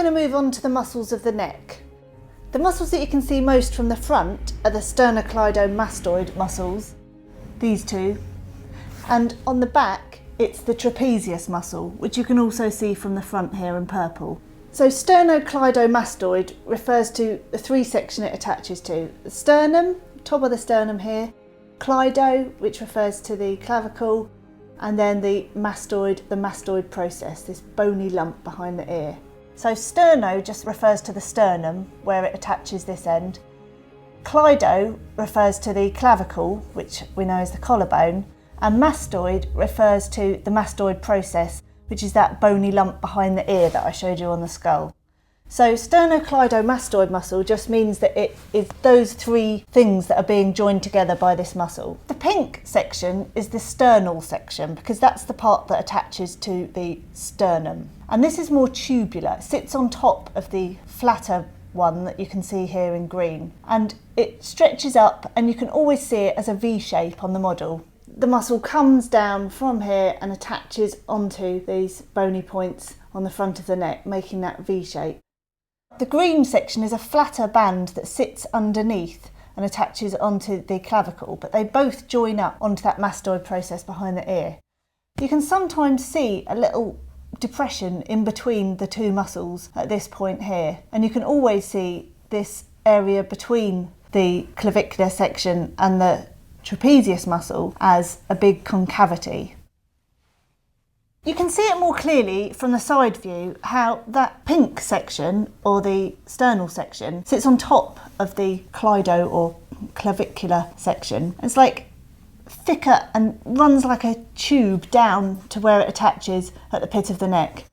going to move on to the muscles of the neck. The muscles that you can see most from the front are the sternocleidomastoid muscles, these two, and on the back it's the trapezius muscle, which you can also see from the front here in purple. So sternocleidomastoid refers to the three sections it attaches to: the sternum, top of the sternum here, cleido, which refers to the clavicle, and then the mastoid process, this bony lump behind the ear. So sterno just refers to the sternum, where it attaches this end. Cleido refers to the clavicle, which we know is the collarbone, and mastoid refers to the mastoid process, which is that bony lump behind the ear that I showed you on the skull. So sternocleidomastoid muscle just means that it is those three things that are being joined together by this muscle. The pink section is the sternal section, because that's the part that attaches to the sternum. And this is more tubular. It sits on top of the flatter one that you can see here in green. And it stretches up, and you can always see it as a V shape on the model. The muscle comes down from here and attaches onto these bony points on the front of the neck, making that V shape. The green section is a flatter band that sits underneath and attaches onto the clavicle, but they both join up onto that mastoid process behind the ear. You can sometimes see a little depression in between the two muscles at this point here, and you can always see this area between the clavicular section and the trapezius muscle as a big concavity. You can see it more clearly from the side view how that pink section, or the sternal section, sits on top of the cleido or clavicular section. It's like thicker and runs like a tube down to where it attaches at the pit of the neck.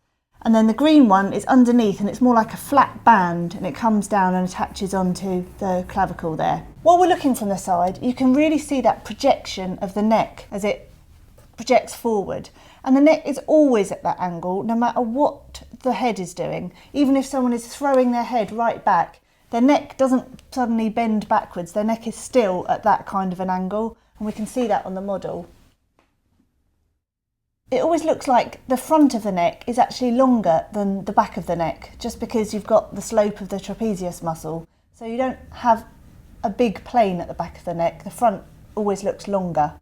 And then the green one is underneath, and it's more like a flat band, and it comes down and attaches onto the clavicle there. While we're looking from the side, you can really see that projection of the neck as it projects forward. And the neck is always at that angle, no matter what the head is doing. Even if someone is throwing their head right back, their neck doesn't suddenly bend backwards. Their neck is still at that kind of an angle, and we can see that on the model. It always looks like the front of the neck is actually longer than the back of the neck, just because you've got the slope of the trapezius muscle. So you don't have a big plane at the back of the neck. The front always looks longer.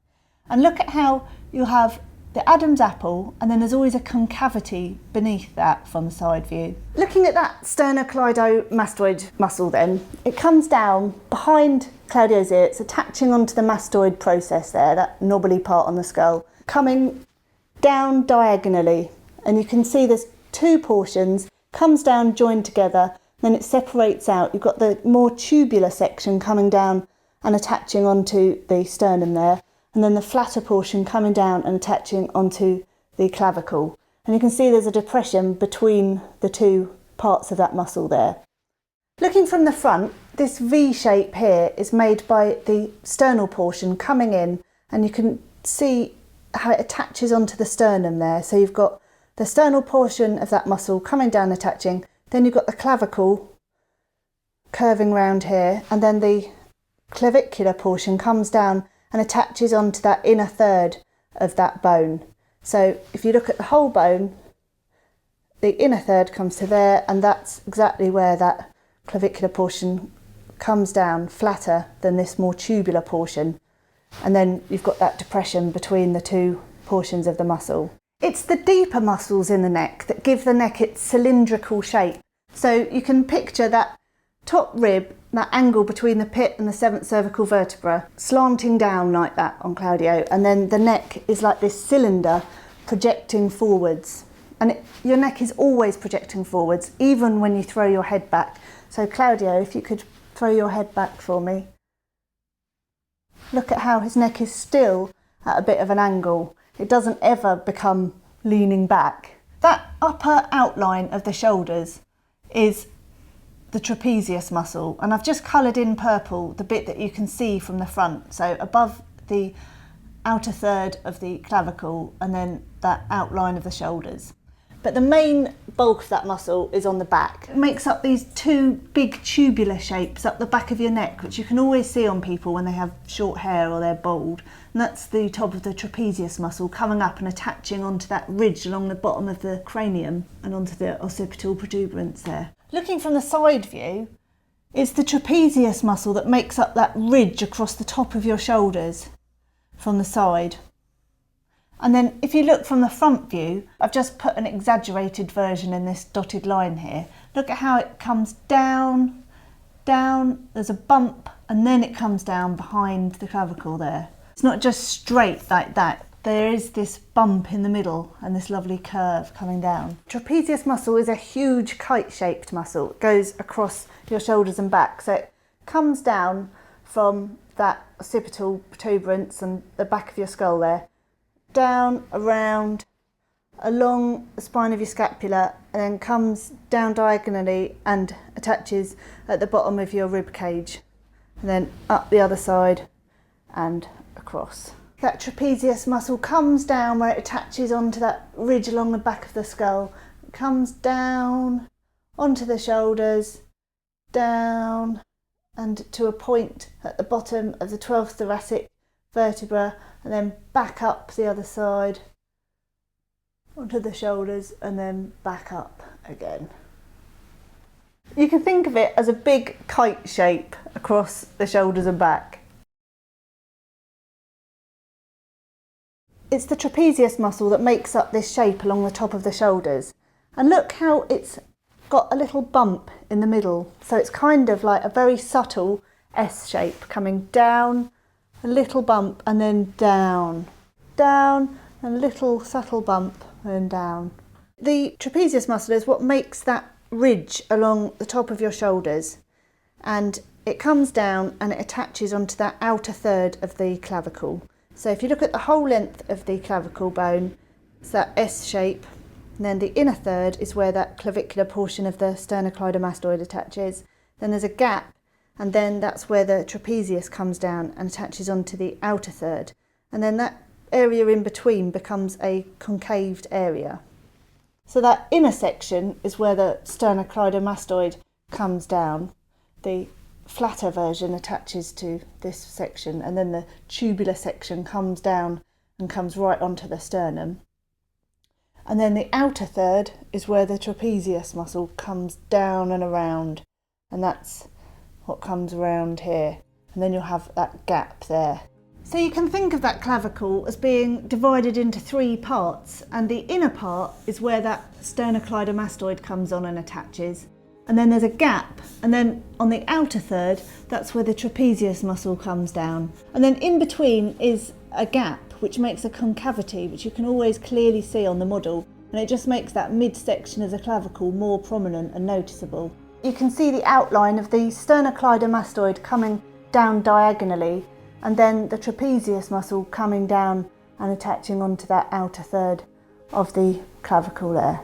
And look at how you have the Adam's apple, and then there's always a concavity beneath that from the side view. Looking at that sternocleidomastoid muscle then, it comes down behind Claudio's ear. It's attaching onto the mastoid process there, that knobbly part on the skull, coming down diagonally. And you can see there's two portions, comes down joined together, then it separates out. You've got the more tubular section coming down and attaching onto the sternum there, and then the flatter portion coming down and attaching onto the clavicle. And you can see there's a depression between the two parts of that muscle there. Looking from the front, this V shape here is made by the sternal portion coming in, and you can see how it attaches onto the sternum there. So you've got the sternal portion of that muscle coming down, attaching, then you've got the clavicle curving round here, and then the clavicular portion comes down and attaches onto that inner third of that bone. So if you look at the whole bone, the inner third comes to there, and that's exactly where that clavicular portion comes down, flatter than this more tubular portion. And then you've got that depression between the two portions of the muscle. It's the deeper muscles in the neck that give the neck its cylindrical shape. So you can picture that top rib, that angle between the pit and the seventh cervical vertebra, slanting down like that on Claudio, and then the neck is like this cylinder projecting forwards. And your neck is always projecting forwards, even when you throw your head back. So Claudio, if you could throw your head back for me. Look at how his neck is still at a bit of an angle. It doesn't ever become leaning back. That upper outline of the shoulders is the trapezius muscle, and I've just coloured in purple the bit that you can see from the front, so above the outer third of the clavicle and then that outline of the shoulders. But the main bulk of that muscle is on the back. It makes up these two big tubular shapes up the back of your neck, which you can always see on people when they have short hair or they're bald. And that's the top of the trapezius muscle coming up and attaching onto that ridge along the bottom of the cranium and onto the occipital protuberance there. Looking from the side view, it's the trapezius muscle that makes up that ridge across the top of your shoulders from the side. And then if you look from the front view, I've just put an exaggerated version in this dotted line here. Look at how it comes down, down, there's a bump, and then it comes down behind the clavicle there. It's not just straight like that. There is this bump in the middle and this lovely curve coming down. Trapezius muscle is a huge kite-shaped muscle. It goes across your shoulders and back. So it comes down from that occipital protuberance and the back of your skull there, down, around, along the spine of your scapula, and then comes down diagonally and attaches at the bottom of your rib cage, and then up the other side and across. That trapezius muscle comes down where it attaches onto that ridge along the back of the skull. It comes down onto the shoulders, down, and to a point at the bottom of the 12th thoracic vertebra, and then back up the other side onto the shoulders and then back up again. You can think of it as a big kite shape across the shoulders and back. It's the trapezius muscle that makes up this shape along the top of the shoulders. And look how it's got a little bump in the middle. So it's kind of like a very subtle S shape coming down, a little bump, and then down, down, and a little subtle bump, and then down. The trapezius muscle is what makes that ridge along the top of your shoulders, and it comes down and it attaches onto that outer third of the clavicle. So if you look at the whole length of the clavicle bone, it's that S shape, and then the inner third is where that clavicular portion of the sternocleidomastoid attaches. Then there's a gap, and then that's where the trapezius comes down and attaches onto the outer third. And then that area in between becomes a concaved area. So that inner section is where the sternocleidomastoid comes down. The flatter version attaches to this section, and then the tubular section comes down and comes right onto the sternum. And then the outer third is where the trapezius muscle comes down and around, and that's what comes around here, and then you'll have that gap there. So you can think of that clavicle as being divided into three parts, and the inner part is where that sternocleidomastoid comes on and attaches, and then there's a gap, and then on the outer third, that's where the trapezius muscle comes down, and then in between is a gap which makes a concavity, which you can always clearly see on the model, and it just makes that midsection of the clavicle more prominent and noticeable. You can see the outline of the sternocleidomastoid coming down diagonally, and then the trapezius muscle coming down and attaching onto that outer third of the clavicle there.